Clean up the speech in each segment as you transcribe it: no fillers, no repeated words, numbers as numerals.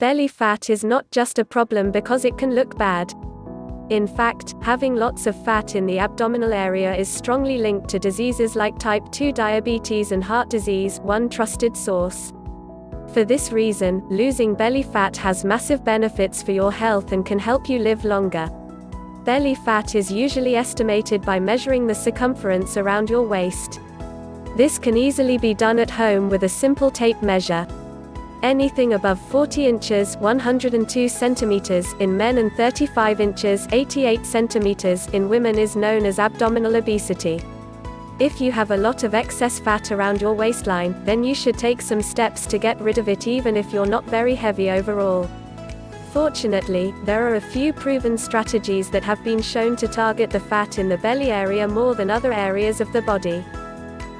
Belly fat is not just a problem because it can look bad. In fact, having lots of fat in the abdominal area is strongly linked to diseases like type 2 diabetes and heart disease, one trusted source. For this reason, losing belly fat has massive benefits for your health and can help you live longer. Belly fat is usually estimated by measuring the circumference around your waist. This can easily be done at home with a simple tape measure. Anything above 40 inches 102 centimeters in men and 35 inches 88 centimeters in women is known as abdominal obesity. If you have a lot of excess fat around your waistline, then you should take some steps to get rid of it even if you're not very heavy overall. Fortunately, there are a few proven strategies that have been shown to target the fat in the belly area more than other areas of the body.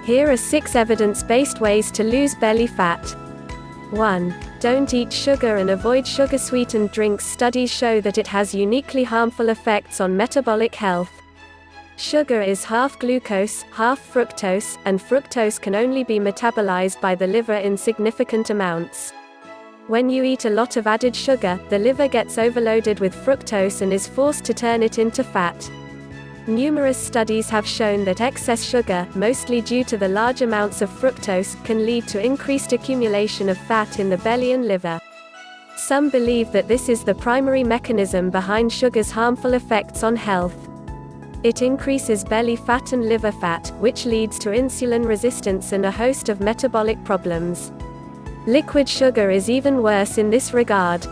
Here are 6 evidence-based ways to lose belly fat. 1. Don't eat sugar and avoid sugar-sweetened drinks. Studies show that it has uniquely harmful effects on metabolic health. Sugar is half glucose, half fructose, and fructose can only be metabolized by the liver in significant amounts. When you eat a lot of added sugar, the liver gets overloaded with fructose and is forced to turn it into fat. Numerous studies have shown that excess sugar, mostly due to the large amounts of fructose, can lead to increased accumulation of fat in the belly and liver. Some believe that this is the primary mechanism behind sugar's harmful effects on health. It increases belly fat and liver fat, which leads to insulin resistance and a host of metabolic problems. Liquid sugar is even worse in this regard.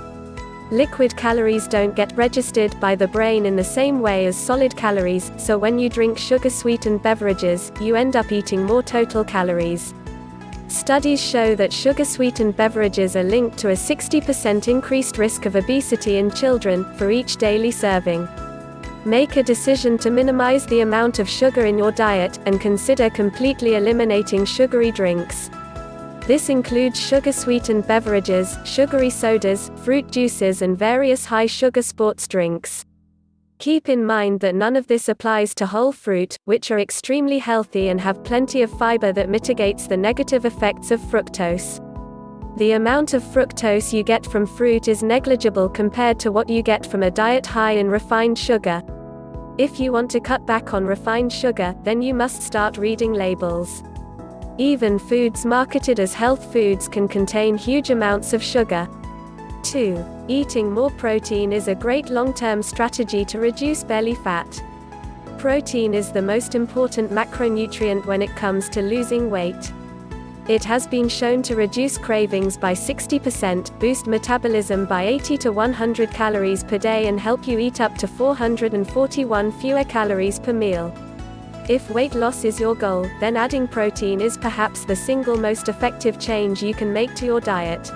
Liquid calories don't get registered by the brain in the same way as solid calories, so when you drink sugar-sweetened beverages, you end up eating more total calories. Studies show that sugar-sweetened beverages are linked to a 60% increased risk of obesity in children, for each daily serving. Make a decision to minimize the amount of sugar in your diet, and consider completely eliminating sugary drinks. This includes sugar-sweetened beverages, sugary sodas, fruit juices and various high-sugar sports drinks. Keep in mind that none of this applies to whole fruit, which are extremely healthy and have plenty of fiber that mitigates the negative effects of fructose. The amount of fructose you get from fruit is negligible compared to what you get from a diet high in refined sugar. If you want to cut back on refined sugar, then you must start reading labels. Even foods marketed as health foods can contain huge amounts of sugar. 2. Eating more protein is a great long-term strategy to reduce belly fat. Protein is the most important macronutrient when it comes to losing weight. It has been shown to reduce cravings by 60%, boost metabolism by 80 to 100 calories per day and help you eat up to 441 fewer calories per meal. If weight loss is your goal, then adding protein is perhaps the single most effective change you can make to your diet.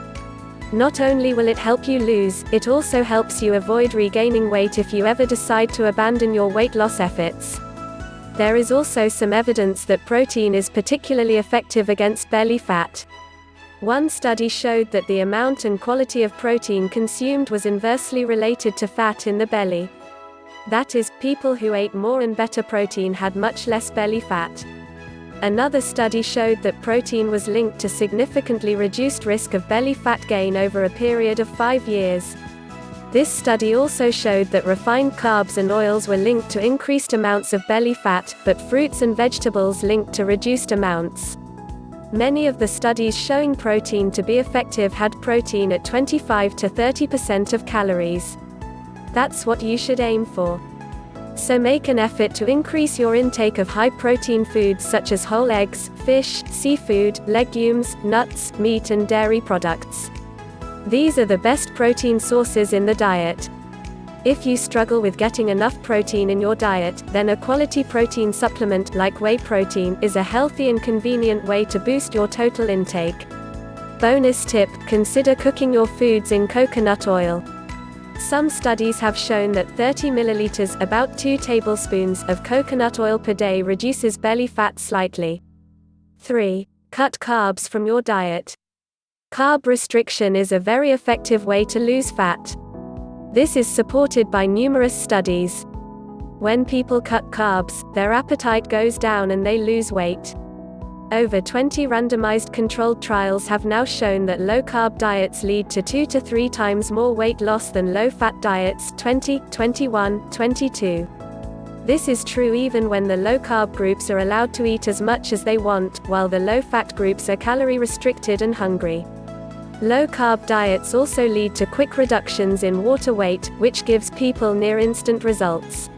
Not only will it help you lose, it also helps you avoid regaining weight if you ever decide to abandon your weight loss efforts. There is also some evidence that protein is particularly effective against belly fat. One study showed that the amount and quality of protein consumed was inversely related to fat in the belly. That is, people who ate more and better protein had much less belly fat. Another study showed that protein was linked to significantly reduced risk of belly fat gain over a period of 5 years. This study also showed that refined carbs and oils were linked to increased amounts of belly fat, but fruits and vegetables linked to reduced amounts. Many of the studies showing protein to be effective had protein at 25 to 30% of calories. That's what you should aim for. So make an effort to increase your intake of high-protein foods such as whole eggs, fish, seafood, legumes, nuts, meat and dairy products. These are the best protein sources in the diet. If you struggle with getting enough protein in your diet, then a quality protein supplement like whey protein is a healthy and convenient way to boost your total intake. Bonus tip: consider cooking your foods in coconut oil. Some studies have shown that 30 milliliters, about 2 tablespoons, of coconut oil per day reduces belly fat slightly. 3. Cut carbs from your diet. Carb restriction is a very effective way to lose fat. This is supported by numerous studies. When people cut carbs, their appetite goes down and they lose weight. Over 20 randomized controlled trials have now shown that low-carb diets lead to 2 to 3 times more weight loss than low-fat diets 20, 21, 22. This is true even when the low-carb groups are allowed to eat as much as they want, while the low-fat groups are calorie-restricted and hungry. Low-carb diets also lead to quick reductions in water weight, which gives people near-instant results.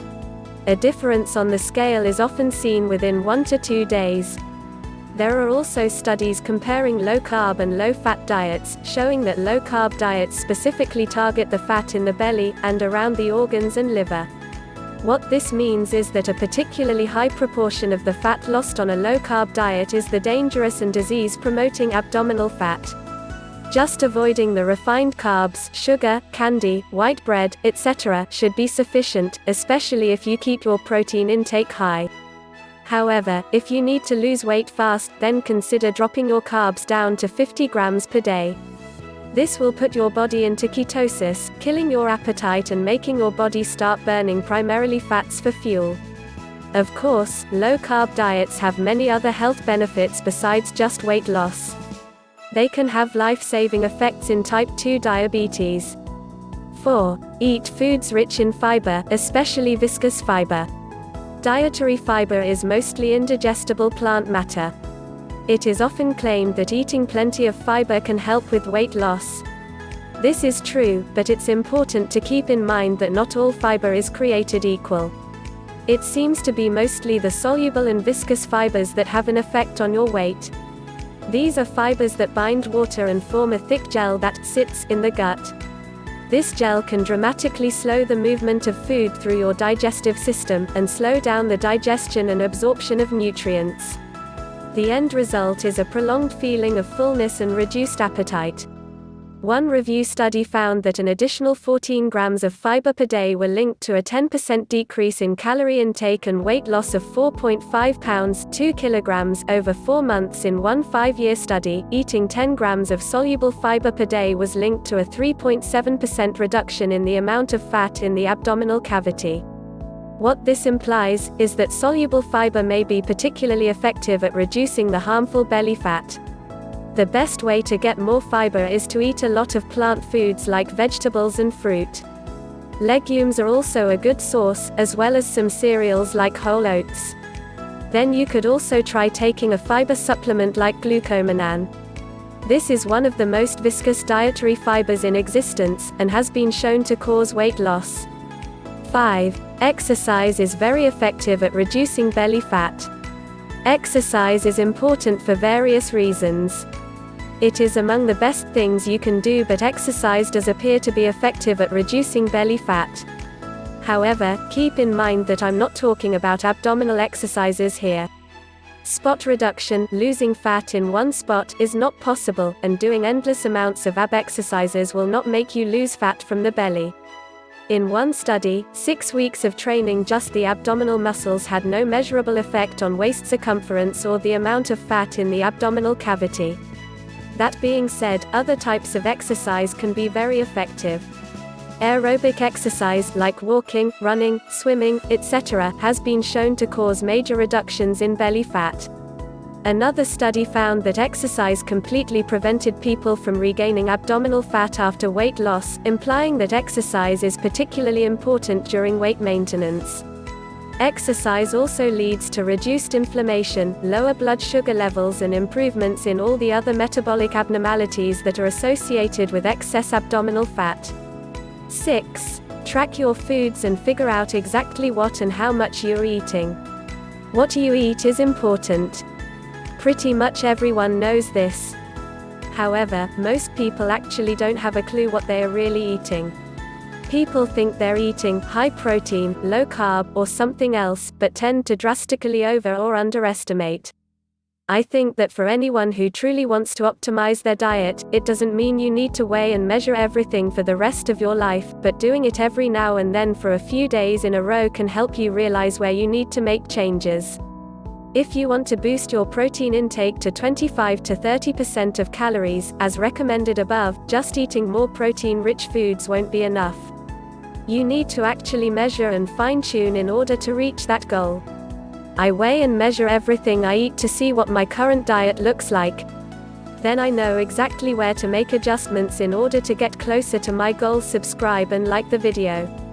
A difference on the scale is often seen within 1 to 2 days. There are also studies comparing low-carb and low-fat diets, showing that low-carb diets specifically target the fat in the belly, and around the organs and liver. What this means is that a particularly high proportion of the fat lost on a low-carb diet is the dangerous and disease-promoting abdominal fat. Just avoiding the refined carbs, sugar, candy, white bread, etc., should be sufficient, especially if you keep your protein intake high. However, if you need to lose weight fast, then consider dropping your carbs down to 50 grams per day. This will put your body into ketosis, killing your appetite and making your body start burning primarily fats for fuel. Of course, low-carb diets have many other health benefits besides just weight loss. They can have life-saving effects in type 2 diabetes. 4. Eat foods rich in fiber, especially viscous fiber. Dietary fiber is mostly indigestible plant matter. It is often claimed that eating plenty of fiber can help with weight loss. This is true, but it's important to keep in mind that not all fiber is created equal. It seems to be mostly the soluble and viscous fibers that have an effect on your weight. These are fibers that bind water and form a thick gel that sits in the gut. This gel can dramatically slow the movement of food through your digestive system, and slow down the digestion and absorption of nutrients. The end result is a prolonged feeling of fullness and reduced appetite. One review study found that an additional 14 grams of fiber per day were linked to a 10% decrease in calorie intake and weight loss of 4.5 pounds (2 kilograms) over 4 months in one 5-year study. Eating 10 grams of soluble fiber per day was linked to a 3.7% reduction in the amount of fat in the abdominal cavity. What this implies is that soluble fiber may be particularly effective at reducing the harmful belly fat. The best way to get more fiber is to eat a lot of plant foods like vegetables and fruit. Legumes are also a good source, as well as some cereals like whole oats. Then you could also try taking a fiber supplement like glucomannan. This is one of the most viscous dietary fibers in existence, and has been shown to cause weight loss. 5. Exercise is very effective at reducing belly fat. Exercise is important for various reasons. It is among the best things you can do, but exercise does appear to be effective at reducing belly fat. However, keep in mind that I'm not talking about abdominal exercises here. Spot reduction, losing fat in one spot, is not possible, and doing endless amounts of ab exercises will not make you lose fat from the belly. In one study, 6 weeks of training just the abdominal muscles had no measurable effect on waist circumference or the amount of fat in the abdominal cavity. That being said, other types of exercise can be very effective. Aerobic exercise, like walking, running, swimming, etc., has been shown to cause major reductions in belly fat. Another study found that exercise completely prevented people from regaining abdominal fat after weight loss, implying that exercise is particularly important during weight maintenance. Exercise also leads to reduced inflammation, lower blood sugar levels, and improvements in all the other metabolic abnormalities that are associated with excess abdominal fat. 6. Track your foods and figure out exactly what and how much you're eating. What you eat is important. Pretty much everyone knows this. However, most people actually don't have a clue what they are really eating. People think they're eating high protein, low carb, or something else, but tend to drastically over or underestimate. I think that for anyone who truly wants to optimize their diet, it doesn't mean you need to weigh and measure everything for the rest of your life, but doing it every now and then for a few days in a row can help you realize where you need to make changes. If you want to boost your protein intake to 25 to 30% of calories, as recommended above, just eating more protein-rich foods won't be enough. You need to actually measure and fine-tune in order to reach that goal. I weigh and measure everything I eat to see what my current diet looks like. Then I know exactly where to make adjustments in order to get closer to my goals. Subscribe and like the video.